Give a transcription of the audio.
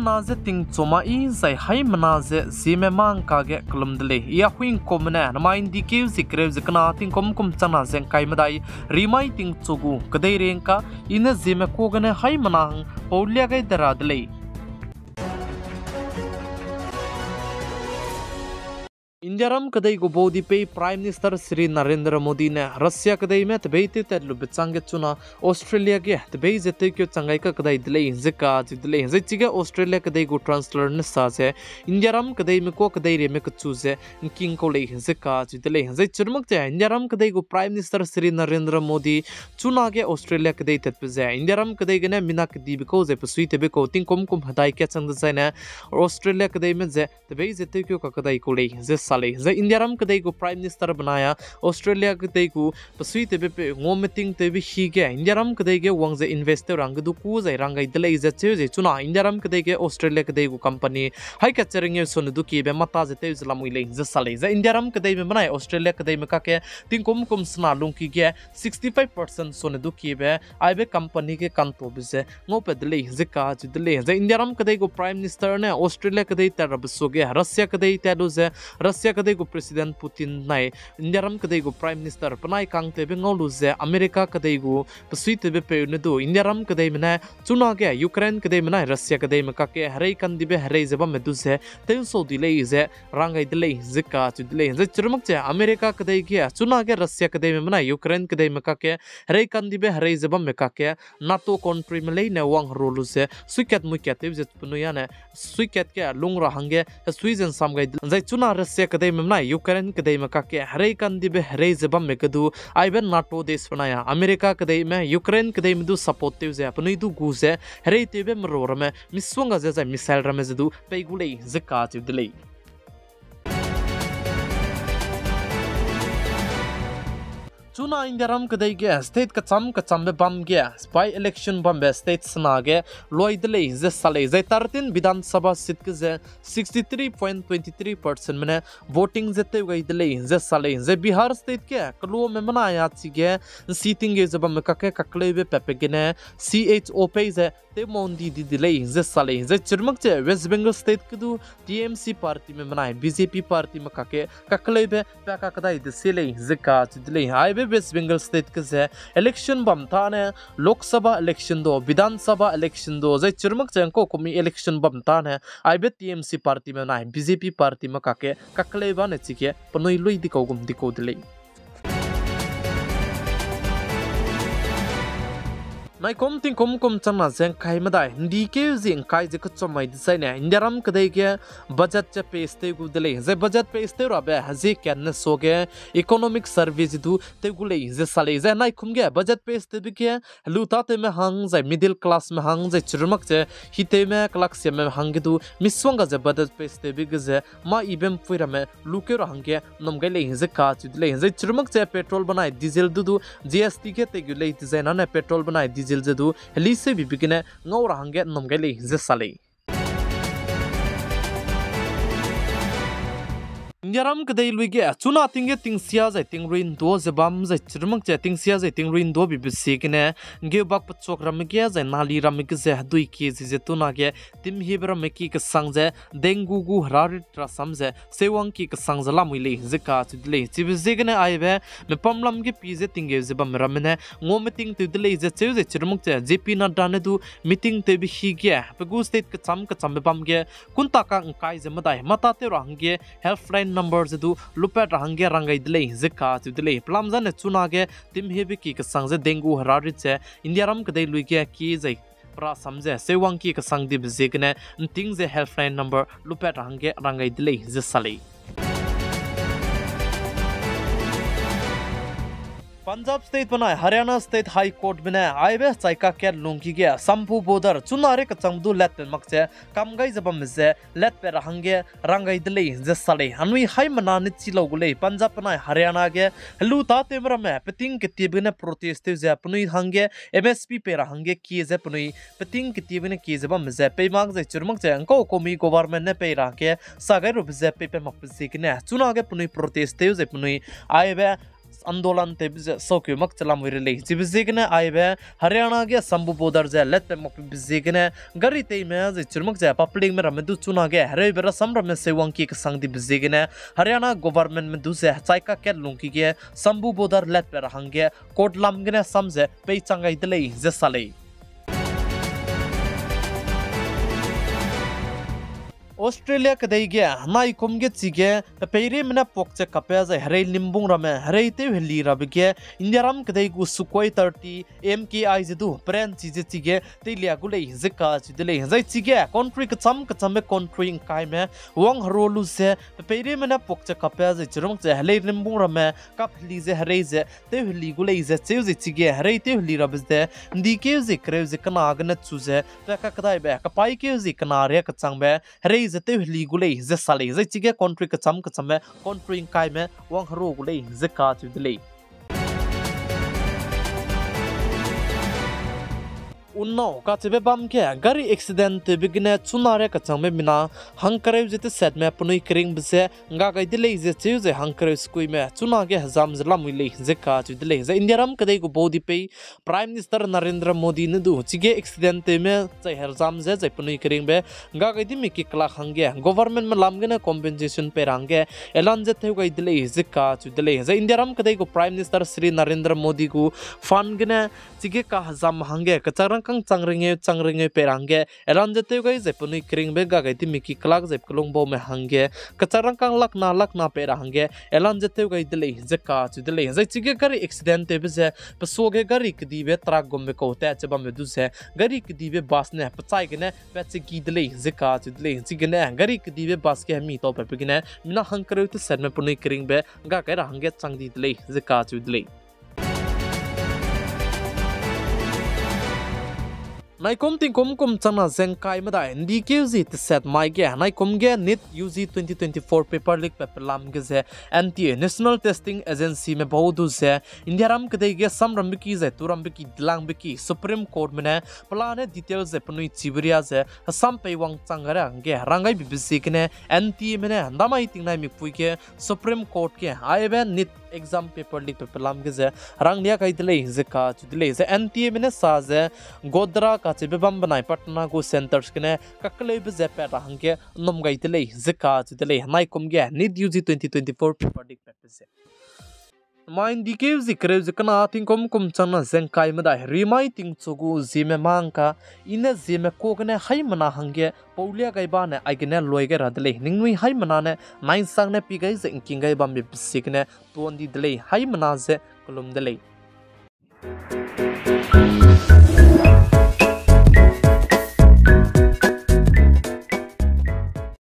manaze ting choma I zai hai manaze ZemeMaNka ge klum dele ya huing komne na main dikeu zikrev zikna ting kom chana zeng kai madai rimai ting chogu kadai renka ina zeme ko gane hai manang paulia gai dara dele India ram kadai go bodi pe Prime Minister Sri Narendra Modi ne Russia kadai me tbei te tadlu bechang chuna Australia ge tbei jete kyo changai ka kadai dile zika jidle zichiga Australia kadai go translator ne sa se India ram kadai me ko kadai re me ka chu ze king ko le zika jidle zai churmak je India ram kadai go Prime Minister Sri Narendra Modi chuna ge Australia kadai tat pe je India ram kadai ge ne minak di be ko ze pasui te be ko ting kom hadai kya chang de ne Australia kadai me je tbei jete kyo ka kadai ko le ze ze India ram kadai ko Prime Minister banaya Australia kadai ko pasui te be ngom meeting te be hi ge India ram kadai ge wang ze investor rang du ku zai rangai dele ze che je chuna India ram kadai ge Australia kadai ko company hai ka chering ye son du ki be mata ze te zlamui le ze sale ze India ram kadai be banaya Australia kadai me ka ke ting kom sna lung ki ge 65% son du ki be ai be company ke kan to be ze ngo pe dele ze ka ju dele ze India ram kadai ko Prime Minister ne Australia kadai ta rab so ge Russia kadai ta do ze Russia kadai go President Putin nai India ram kadai go Prime Minister panai kang te be ngolu ze America kadai go pasui te be pe ne do India ram kadai mena chuna ge Ukraine kadai mena Russia kadai me ka ke harei kan dibe harei zeba me du ze te so delay ze rangai delay zika chu delay ze churmak che America kadai ge chuna ge Russia kadai me mena Ukraine kadai me ka ke harei kan dibe harei zeba me ka ke NATO country me le ne wang rolu ze suikat muikat te ze punu ya ne suikat ke lungra hange suizen sam gai zai chuna Russia kadai memna Ukraine kadai me ka ke harei kan dibe harei zebam me kadu aiben NATO desh banaya America kadai me Ukraine kadai me du support te ze apnui du gu ze harei te be mror me miswanga ze ze missile rame ze du peigulei zeka chu delei Chuna India ram kadai ge state ka cham be bam ge by election bam be state sna ge loi dele ze sale ze tartin Vidhan Sabha sit ke ze 63.23% mane voting ze te gai dele ze sale ze Bihar state ke klo me mana ya chi ge seating ge ze bam ka ke kakle be pepe ge ne CHO pe ze te mondi di dele ze sale ze chirmak che West Bengal state ke du TMC party me mana BJP party me ka ke kakle be pa ka kadai de sele ze ka dele ai West Bengal state ke ze election bam ta ne Lok Sabha election do Vidhan Sabha election do zai churmak chang ko komi election bam ta ne ai be TMC party me na BJP party ma ka ke kakle ba ne chike panoi loi di ko gum di ko dile Nai kom ting kom chana zeng kai madai ndike zing kai je kchomai disai ne indiaram kadai ke budget che peste gu dele ze budget peste ra be hazi kyan ne soge economic service du te gu le ze sale ze nai khum ge budget peste bi ke luta te me hang zai middle class me hang zai churmak che hite me class me hang du miswanga ze budget peste bi ge ze ma ibem puira me luke ra hang ge nom gai le ze ka chu dele ze churmak che petrol banai diesel du GST ke te gu le design na petrol banai diesel Jadu Elise Bibigine no Ranget Nomgeli Zesali. Yaram kadai luige chuna tinge tingsia zai tingrin do zebam zai chirmak che tingsia zai tingrin do bi bisikne ge bak pachok ramge zai nali ramge ze dui ki ze tuna ge tim hibra meki ka sangje dengu gu harit trasam ze sewang ki ka sangzala muile zeka chudle chibizigne aibe me pamlam ge pize tinge zebam ramne ngom ting tudle ze che ze chirmak che jp na dane du meeting te bi hi ge pagu state ka cham bam ge kunta ka kai ze madai mata te range helpline numbers do lupet range rangai dile zeka tu dile plamzan chuna ge tim hebi ki ka sangje dengu harit che India ram kadai luige ki zai pra samje sewang ki ka sangdi bizigne ting ze helpline number lupet range rangai dile zesali Punjab state banai Haryana state high court bina aibe chaika ke lungki ge sampu bodar chunare ka chamdu let makche kamgai jabam ze let pe rahange rangai dele je sale anui hai manani chilo gule Punjab banai Haryana ge lu ta temra me peting ke tibine protest je apnui hange MSP pe rahange ki je apnui peting ke tibine ki jabam ze pe mang je churmak je anko komi government ne pe ra ke sagai ru je pe mak je ne chuna ge apnui protest je apnui aibe आंदोलन ते बिजे सोक्यो मक चलाम विरले जिबिजिगने आइबे हरियाणा के संबु bother जे late पे मक बिजिगने गरी ते में जे चुरमक जे पब्लिक में रमेदु चुना गे हरे बेरा सम रमे सेवंकी के संग दी बिजिगने हरियाणा गवर्नमेंट में दुसे चाइका के लुंकी के संबु बोदर लेट पे रहंगे कोट लामगने समझे पे चंगाई दले जे साले ऑस्ट्रेलिया कदई गया नाई कुमगे चिगे पेरे मना पोक्चे कपे जे हरे लिंबुंग रमे हरे ते हली रबगे इंडियाराम कदई गु सुकोई 30 MKI जदु प्रेन चीजे चिगे ते लिया गुले जिका चिदले जै चिगे कंट्री कचम कंट्री काय में वंग हरोलु से पेरे मना पोक्चे कपे जे चुरम जे हले लिंबुंग रमे कप हली जे हरे जे ते हली गुले जे जे चिगे हरे ते हली रबजे दीके जे करे जे कना गन चुजे तका कदाई बे कपाई के जे कना रे कचंग बे हरे जते हली गुले जे साले जे चिगे कंट्री कचम में कंट्री काय में वंग हरो गुले जे का चुदले उन्नो काचबे बम के गाड़ी एक्सीडेंट बिगने चुनारे कचंग मिना हंकरे जते सेट में पुनुई करिंग बसे गा गाय दिले जे चेजे हंकरे स्कुई में चुना के हजाम जला मुले जे का दिले जे इंडियाराम कदे को बोदी पे प्राइम मिनिस्टर नरेंद्र मोदी ने दु चिगे एक्सीडेंट में जे हजाम जे पुनुई करिंग बे गा गाय दि मिकी क्ला हंगे गवर्नमेंट में लामगने कॉम्पेंसेशन पे रंगे एलान जे थे गाय दिले जे का दिले जे इंडियाराम कदे को प्राइम मिनिस्टर श्री नरेंद्र मोदी को फंड गने चिगे का हजाम हंगे कचरंग चंगरिंगे पेरंगे एलान जते गई जेपुनी क्रिंग बे गागै ति मिकी क्लाक जेप कलंग बो में हंगे कचरंग कांग लकना पेरंगे एलान जते गई दिले जका दिले जै चिगे गाड़ी एक्सीडेंट ते बे पसोगे गाड़ी कदी बे ट्रक गम को ते चबा में दुसे गाड़ी कदी बे बस ने पचाई गने पेचे की दिले जका दिले चिगने गाड़ी कदी बे बस के मी तो पे गने मिना हंकरे ते सर में पुनी क्रिंग बे गागै रहंगे चंगदी दिले जका दिले नाइकोम तिंकोम चना जेंकाई मदाय NDKUG ते सेट माइगे नाइकोम गे Neet UG 2024 paper leak paper लाम गे जे NTA नेशनल टेस्टिंग एजेंसी में बहुदु जे इंडियाराम कदे गे सम रंबिकी जे तुरम बिकी दिलांग बिकी सुप्रीम कोर्ट में प्लान डिटेल्स जे पनुई चिबरिया जे असम पेवंग चंगरा गे रंगाई बिबिसी के NTA में हंदामाई तिंगनाई मिपुई के सुप्रीम कोर्ट के आइबे NEET exam paper leak paper लाम गे जे रंगलिया कई दिले जे का दिले जे NTA में साजे गोदरा का चिबे बम बनाई पटना को सेंटर्स के ककले बजे पे रहंगे नम गई दिले जे का दिले नाइ कुम गे Neet UG 2024 paper leak paper से माइन दिके जिक्रे जिकना तिंकोम कुम चना जेंकाई मदा रिमाई तिंग चोगु ZemeMaNka इने जेमे कोगने हाई मना हंगे पौलिया गैबा ने आइगने लोइगे रदले निंगनुई हाई मना ने नाइन सांग ने पिगै जे इंकिंगै बम बिसिकने तोंदी दिले हाई मना जे कुलुम दिले